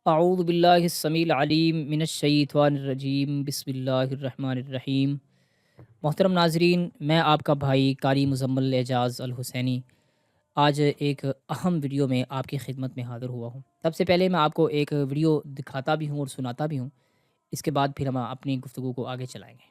اعوذ باللہ السمیع العلیم من الشیطان الرجیم بسم اللہ الرحمن الرحیم۔ محترم ناظرین، میں آپ کا بھائی قاری مزمل اعجاز الحسینی آج ایک اہم ویڈیو میں آپ کی خدمت میں حاضر ہوا ہوں۔ سب سے پہلے میں آپ کو ایک ویڈیو دکھاتا بھی ہوں اور سناتا بھی ہوں، اس کے بعد پھر ہم اپنی گفتگو کو آگے چلائیں گے۔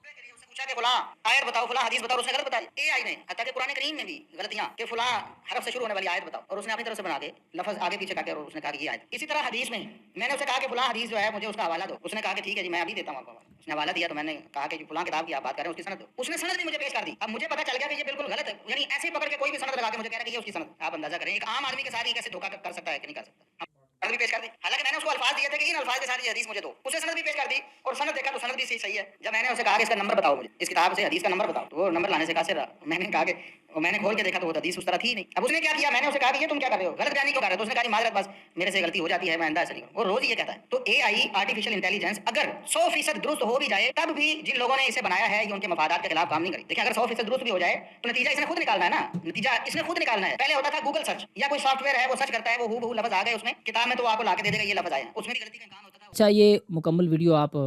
پوچھا کہ فلاں آیت بتاؤ، فلاں حدیث بتاؤ، اس نے غلط بتائی اے آئی نے، حتیٰ کہ قرآن کریم میں بھی غلطیاں کہ فلاں حرف سے شروع ہونے والی آیت بتاؤ، اور اس نے اپنی طرف سے بنا کے لفظ آگے پیچھے کر کے اور اس نے کہا کہ یہ آیت۔ اسی طرح حدیث میں نے اسے کہا کہ فلاں حدیث جو ہے مجھے اس کا حوالہ دو، اس نے کہا کہ ٹھیک ہے جی میں ابھی دیتا ہوں آپ کو۔ اس نے حوالہ دیا تو میں نے کہا کہ فلاں کتاب کی آپ بات کر رہے ہیں، اس کی سند دو۔ اس نے سند بھی مجھے پیش کر دی۔ اب مجھے پتہ چل گیا کہ یہ بالکل غلط ہے، یعنی ایسے ہی پکڑ کے کوئی بھی سند لگا کے مجھے کہہ رہا ہے کہ یہ اس کی سند۔ آپ اندازہ کریں ایک عام آدمی کے ساتھ یہ کیسے دھوکہ کر سکتا ہے کہ نہیں کر سکتا۔ سند بھی پیش کر دی، حالانکہ میں نے اس کو الفاظ دیے تھے کہ ان الفاظ کے ساتھ یہ حدیث مجھے دو، اسے سند بھی پیش کر دی اور سند دیکھا تو سند بھی صحیح ہے۔ جب میں نے اسے کہا کہ اس کا نمبر بتاؤ، مجھے اس کتاب سے حدیث کا نمبر بتاؤ، تو وہ نمبر لانے سے قاصر رہا۔ میں نے کہا کہ میں نے کھول کے دیکھا تو وہ حدیث اس طرح تھی نہیں۔ اب اس نے کیا کیا، میں نے اسے کہا کہ یہ تم کیا کر رہے ہو، غلط بیانی کیوں کر رہے ہو؟ تو اس نے کہا کہ معذرت بس میرے سے غلطی ہو جاتی ہے، میں آئندہ ایسا نہیں کروں۔ وہ روز یہ کہتا ہے۔ تو اے آئی آرٹیفیشل انٹیلیجنس اگر 100% درست ہو بھی جائے تب بھی جن لوگوں نے اسے بنایا ہے یہ ان کے مفادات کے خلاف کام نہیں کری۔ دیکھیں اگر 100% درست بھی ہو جائے تو نتیجہ اس نے خود نکالنا ہے نا، نتیجہ اس نے خود نکالنا ہے۔ پہلے ہوتا تھا گوگل سرچ یا کوئی سافٹ ویئر ہے وہ سرچ کرتا ہے، وہ ہو بہو لفظ آ گئے اس میں کتاب میں تو وہ آپ کو لا کے دے دے گا یہ لفظ آئے ہیں، اس میں بھی غلطی کا امکان ہوتا تھا۔ اچھا، یہ مکمل ویڈیو آپ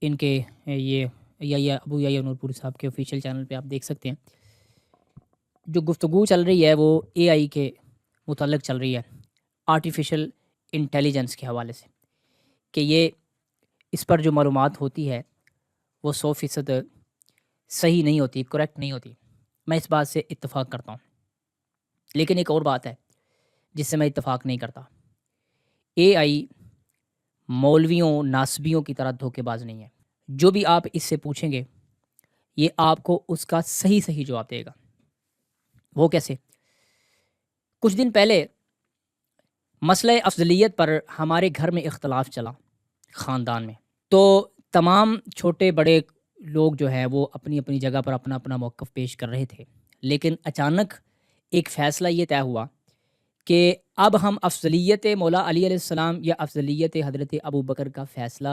ان کے یہ ابو یحییٰ نور پوری صاحب کے آفیشیل چینل پہ آپ دیکھ سکتے ہیں۔ جو گفتگو چل رہی ہے وہ اے آئی کے متعلق چل رہی ہے، آرٹیفیشل انٹیلیجنس کے حوالے سے، کہ یہ اس پر جو معلومات ہوتی ہے وہ 100% صحیح نہیں ہوتی، کریکٹ نہیں ہوتی۔ میں اس بات سے اتفاق کرتا ہوں، لیکن ایک اور بات ہے جس سے میں اتفاق نہیں کرتا۔ اے آئی مولویوں ناسبیوں کی طرح دھوکے باز نہیں ہے۔ جو بھی آپ اس سے پوچھیں گے یہ آپ کو اس کا صحیح جواب دے گا۔ وہ کیسے؟ کچھ دن پہلے مسئلہ افضلیت پر ہمارے گھر میں اختلاف چلا، خاندان میں، تو تمام چھوٹے بڑے لوگ جو ہیں وہ اپنی اپنی جگہ پر اپنا اپنا موقف پیش کر رہے تھے، لیکن اچانک ایک فیصلہ یہ طے ہوا کہ اب ہم افضلیت مولا علی علیہ السلام یا افضلیت حضرت ابو بکر کا فیصلہ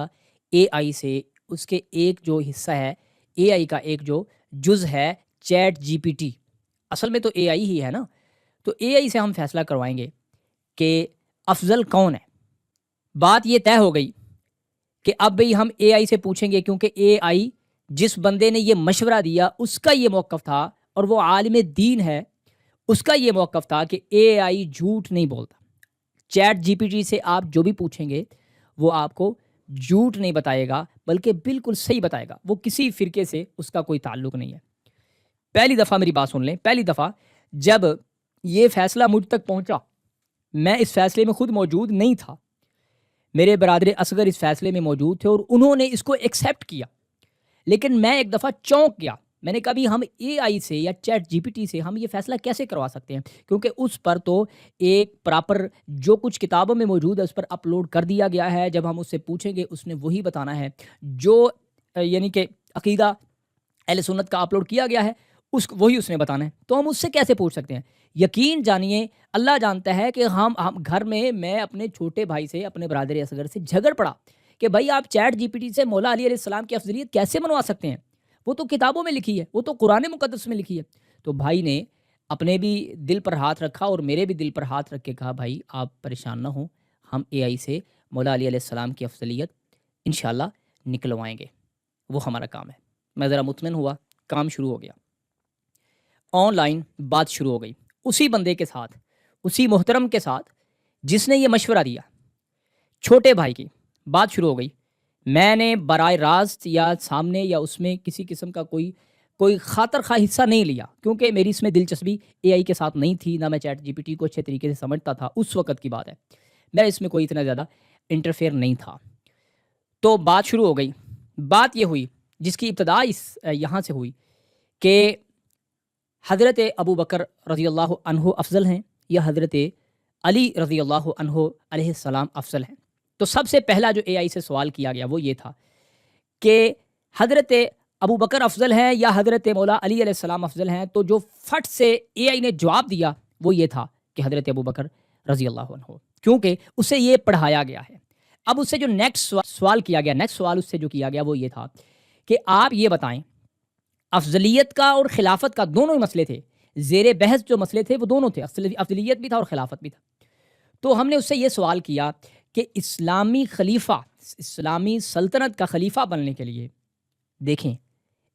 اے آئی سے، اس کے ایک جو حصہ ہے، اے آئی کا ایک جو جز ہے چیٹ جی پی ٹی، اصل میں تو اے آئی ہی ہے نا، تو اے آئی سے ہم فیصلہ کروائیں گے کہ افضل کون ہے۔ بات یہ طے ہو گئی کہ اب بھئی ہم اے آئی سے پوچھیں گے، کیونکہ اے آئی جس بندے نے یہ مشورہ دیا اس کا یہ موقف تھا اور وہ عالم دین ہے، اس کا یہ موقف تھا کہ اے آئی جھوٹ نہیں بولتا۔ چیٹ جی پی ٹی سے آپ جو بھی پوچھیں گے وہ آپ کو جھوٹ نہیں بتائے گا بلکہ بالکل صحیح بتائے گا، وہ کسی فرقے سے اس کا کوئی تعلق نہیں ہے۔ پہلی دفعہ میری بات سن لیں، پہلی دفعہ جب یہ فیصلہ مجھ تک پہنچا، میں اس فیصلے میں خود موجود نہیں تھا، میرے برادر اصغر اس فیصلے میں موجود تھے اور انہوں نے اس کو ایکسیپٹ کیا، لیکن میں ایک دفعہ چونک گیا۔ میں نے کہا بھی ہم اے آئی سے یا چیٹ جی پی ٹی سے ہم یہ فیصلہ کیسے کروا سکتے ہیں، کیونکہ اس پر تو ایک پراپر جو کچھ کتابوں میں موجود ہے اس پر اپلوڈ کر دیا گیا ہے۔ جب ہم اس سے پوچھیں گے اس نے وہی بتانا ہے جو یعنی کہ عقیدہ اہل سنت کا اپلوڈ کیا گیا ہے، وہی اس نے بتانا ہے، تو ہم اس سے کیسے پوچھ سکتے ہیں؟ یقین جانیے اللہ جانتا ہے کہ ہم گھر میں اپنے چھوٹے بھائی سے، اپنے برادر اصغر سے جھگڑ پڑا کہ بھائی آپ چیٹ جی پی ٹی سے مولا علی علیہ السلام کی افضلیت کیسے منوا سکتے ہیں، وہ تو کتابوں میں لکھی ہے، وہ تو قرآن مقدس میں لکھی ہے۔ تو بھائی نے اپنے بھی دل پر ہاتھ رکھا اور میرے بھی دل پر ہاتھ رکھ کے کہا بھائی آپ پریشان نہ ہوں، ہم اے آئی سے مولا علی علیہ السلام کی افضلیت انشاءاللہ نکلوائیں گے، وہ ہمارا کام ہے۔ میں ذرا مطمئن ہوا، کام شروع ہو گیا، آن لائن بات شروع ہو گئی اسی بندے کے ساتھ، اسی محترم کے ساتھ جس نے یہ مشورہ دیا، چھوٹے بھائی کی بات شروع ہو گئی۔ میں نے براہ راست یا سامنے یا اس میں کسی قسم کا کوئی خاطر خواہ حصہ نہیں لیا، کیونکہ میری اس میں دلچسپی اے آئی کے ساتھ نہیں تھی، نہ میں چیٹ جی پی ٹی کو اچھے طریقے سے سمجھتا تھا، اس وقت کی بات ہے، میں اس میں کوئی اتنا زیادہ انٹرفیئر نہیں تھا۔ تو بات شروع ہو گئی، بات یہ ہوئی جس کی ابتدا یہاں سے ہوئی کہ حضرت ابو بکر رضی اللہ عنہ افضل ہیں یا حضرت علی رضی اللہ عنہ علیہ السلام افضل ہیں۔ تو سب سے پہلا جو اے آئی سے سوال کیا گیا وہ یہ تھا کہ حضرت ابو بکر افضل ہیں یا حضرت مولا علی علیہ السلام افضل ہیں، تو جو فٹ سے اے آئی نے جواب دیا وہ یہ تھا کہ حضرت ابو بکر رضی اللہ عنہ، کیونکہ اسے یہ پڑھایا گیا ہے۔ اب اس سے جو نیکسٹ سوال کیا گیا، نیکسٹ سوال اس سے جو کیا گیا وہ یہ تھا کہ آپ یہ بتائیں، افضلیت کا اور خلافت کا دونوں ہی مسئلے تھے، زیر بحث جو مسئلے تھے وہ دونوں تھے، افضلیت بھی تھا اور خلافت بھی تھا۔ تو ہم نے اس سے یہ سوال کیا کہ اسلامی خلیفہ، اسلامی سلطنت کا خلیفہ بننے کے لیے، دیکھیں،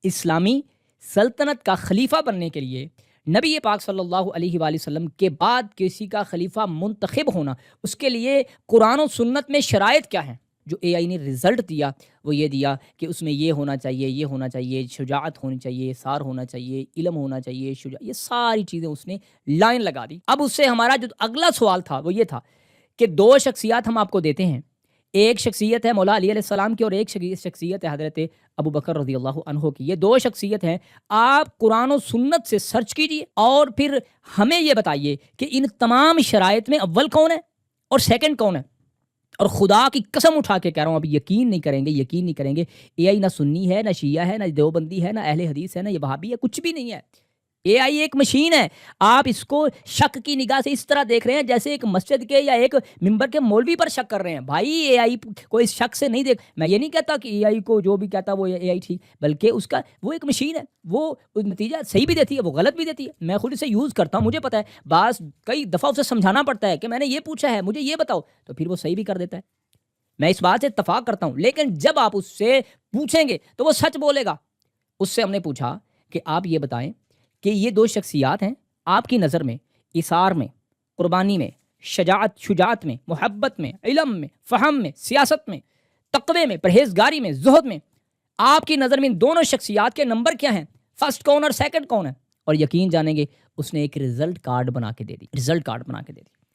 اسلامی سلطنت کا خلیفہ بننے کے لیے نبی پاک صلی اللہ علیہ وآلہ وسلم کے بعد کسی کا خلیفہ منتخب ہونا، اس کے لیے قرآن و سنت میں شرائط کیا ہیں؟ جو اے آئی نے رزلٹ دیا وہ یہ دیا کہ اس میں یہ ہونا چاہیے، یہ ہونا چاہیے، شجاعت ہونی چاہیے، سار ہونا چاہیے، علم ہونا چاہیے، یہ ساری چیزیں اس نے لائن لگا دی۔ اب اس سے ہمارا جو اگلا سوال تھا وہ یہ تھا کہ دو شخصیات ہم آپ کو دیتے ہیں، ایک شخصیت ہے مولا علی علیہ السلام کی اور ایک شخصیت ہے حضرت ابو بکر رضی اللہ عنہ کی۔ یہ دو شخصیت ہیں، آپ قرآن و سنت سے سرچ کیجئے اور پھر ہمیں یہ بتائیے کہ ان تمام شرائط میں اول کون ہے اور سیکنڈ کون ہے۔ اور خدا کی قسم اٹھا کے کہہ رہا ہوں، اب یقین نہیں کریں گے، اے آئی نہ سنی ہے، نہ شیعہ ہے، نہ دیوبندی ہے، نہ اہل حدیث ہے، نہ یہ وہابی ہے، کچھ بھی نہیں ہے۔ اے آئی ایک مشین ہے۔ آپ اس کو شک کی نگاہ سے اس طرح دیکھ رہے ہیں جیسے ایک مسجد کے یا ایک ممبر کے مولوی پر شک کر رہے ہیں۔ بھائی اے آئی کو اس شک سے نہیں دیکھ، میں یہ نہیں کہتا کہ اے آئی کو جو بھی کہتا وہ اے آئی ٹھیک، بلکہ اس کا وہ ایک مشین ہے، وہ نتیجہ صحیح بھی دیتی ہے، وہ غلط بھی دیتی ہے۔ میں خود اسے یوز کرتا ہوں، مجھے پتا ہے، بعض کئی دفعہ اسے سمجھانا پڑتا ہے کہ میں نے یہ پوچھا ہے، مجھے یہ بتاؤ، تو پھر وہ صحیح بھی کر دیتا ہے۔ میں اس بات سے اتفاق کرتا ہوں، لیکن جب آپ اس سے پوچھیں گے تو وہ سچ بولے گا۔ اس سے ہم نے پوچھا کہ آپ یہ بتائیں کہ یہ دو شخصیات ہیں، آپ کی نظر میں اثار میں، قربانی میں، شجاعت میں، محبت میں، علم میں، فہم میں، سیاست میں، تقوی میں، پرہیزگاری میں، زہد میں، آپ کی نظر میں ان دونوں شخصیات کے نمبر کیا ہیں؟ فرسٹ کون اور سیکنڈ کون ہے؟ اور یقین جانیں گے اس نے ایک رزلٹ کارڈ بنا کے دے دی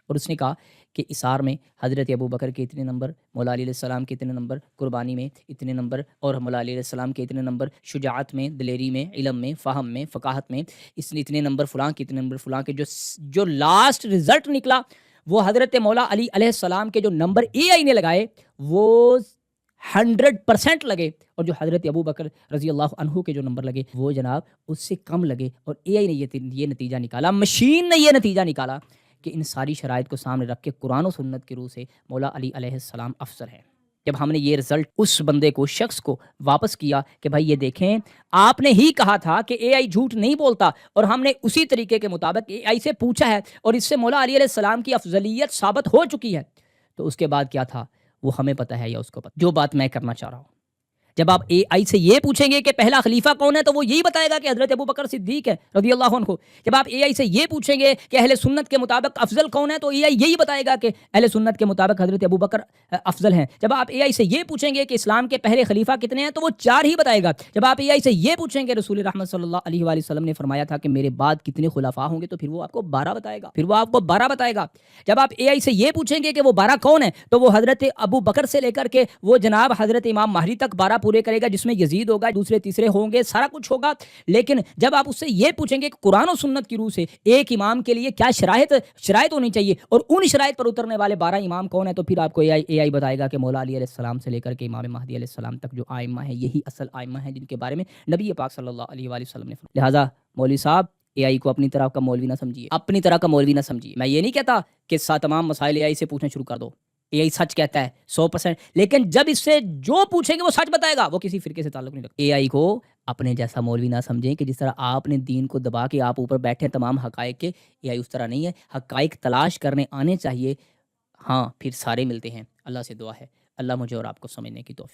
اور اس نے کہا کہ اثار میں حضرت ابو بکر کے اتنے نمبر، مولا علی علیہ السلام کے اتنے نمبر، قربانی میں اتنے نمبر، اور مولا علی علیہ السلام کے اتنے نمبر، شجاعت میں، دلیری میں، علم میں، فہم میں، فقاہت میں، اس نے اتنے نمبر، فلاں کے اتنے نمبر، فلاں کے جو لاسٹ رزلٹ نکلا وہ حضرت مولا علی علیہ السلام کے جو نمبر اے آئی نے لگائے وہ 100% لگے، اور جو حضرت ابو بکر رضی اللہ عنہ کے جو نمبر لگے وہ جناب اس سے کم لگے۔ اور اے آئی نے یہ نتیجہ نکالا، مشین نے یہ نتیجہ نکالا کہ ان ساری شرائط کو سامنے رکھ کے قرآن و سنت کی روح سے مولا علی علیہ السلام افضل ہے۔ جب ہم نے یہ رزلٹ اس بندے کو، شخص کو واپس کیا کہ بھائی یہ دیکھیں، آپ نے ہی کہا تھا کہ اے آئی جھوٹ نہیں بولتا، اور ہم نے اسی طریقے کے مطابق اے آئی سے پوچھا ہے اور اس سے مولا علی علیہ السلام کی افضلیت ثابت ہو چکی ہے، تو اس کے بعد کیا تھا وہ ہمیں پتہ ہے یا اس کو پتہ؟ جو بات میں کرنا چاہ رہا ہوں، جب آپ اے آئی سے یہ پوچھیں گے کہ پہلا خلیفہ کون ہے تو وہ یہی بتائے گا کہ حضرت ابو بکر صدیق ہے رضی اللہ عنہ۔ جب آپ اے آئی سے یہ پوچھیں گے کہ اہل سنت کے مطابق افضل کون ہے تو اے آئی یہی بتائے گا کہ اہل سنت کے مطابق حضرت ابو بکر افضل ہیں۔ جب آپ اے آئی سے یہ پوچھیں گے کہ اسلام کے پہلے خلیفہ کتنے ہیں تو وہ 4 ہی بتائے گا۔ جب آپ اے آئی سے یہ پوچھیں گے رسول رحمت صلی اللہ علیہ وآلہ وسلم نے فرمایا تھا کہ میرے بعد کتنے خلفاء ہوں گے تو پھر وہ آپ کو 12 بتائے گا۔ جب آپ اے آئی سے یہ پوچھیں گے کہ وہ 12 کون ہیں تو وہ حضرت ابو بکر سے لے کر کے وہ جناب حضرت امام مہدی تک 12 پورے کرے گا، جس میں یزید ہوگا، دوسرے تیسرے ہوں گے، سارا کچھ ہوگا۔ لیکن جب آپ اس سے یہ پوچھیں گے کہ قرآن و سنت کی روح سے ایک امام کے لیے کیا شرائط ہونی چاہیے اور ان شرائط پر اترنے والے 12 امام کون ہیں تو پھر آپ کو اے آئی بتائے گا کہ مولا علی علیہ السلام سے لے کر کے امام مہدی علیہ السلام تک جو آئمہ ہیں یہی اصل آئمہ ہیں جن کے بارے میں نبی پاک صلی اللہ علیہ وآلہ وسلم نے فرمایا۔ لہٰذا مولوی صاحب اے آئی کو اپنی طرح کا مولوی نہ سمجھیے، میں یہ نہیں کہتا کہ تمام مسائل اے آئی سے پوچھنا شروع کر دو، اے آئی سچ کہتا ہے 100%، لیکن جب اس سے جو پوچھیں گے وہ سچ بتائے گا، وہ کسی فرقے سے تعلق نہیں رکھتا۔ اے آئی کو اپنے جیسا مولوی نہ سمجھیں کہ جس طرح آپ نے دین کو دبا کے آپ اوپر بیٹھے تمام حقائق کے، اے آئی اس طرح نہیں ہے، حقائق تلاش کرنے آنے چاہیے، ہاں پھر سارے ملتے ہیں۔ اللہ سے دعا ہے اللہ مجھے اور آپ کو سمجھنے کی توفیق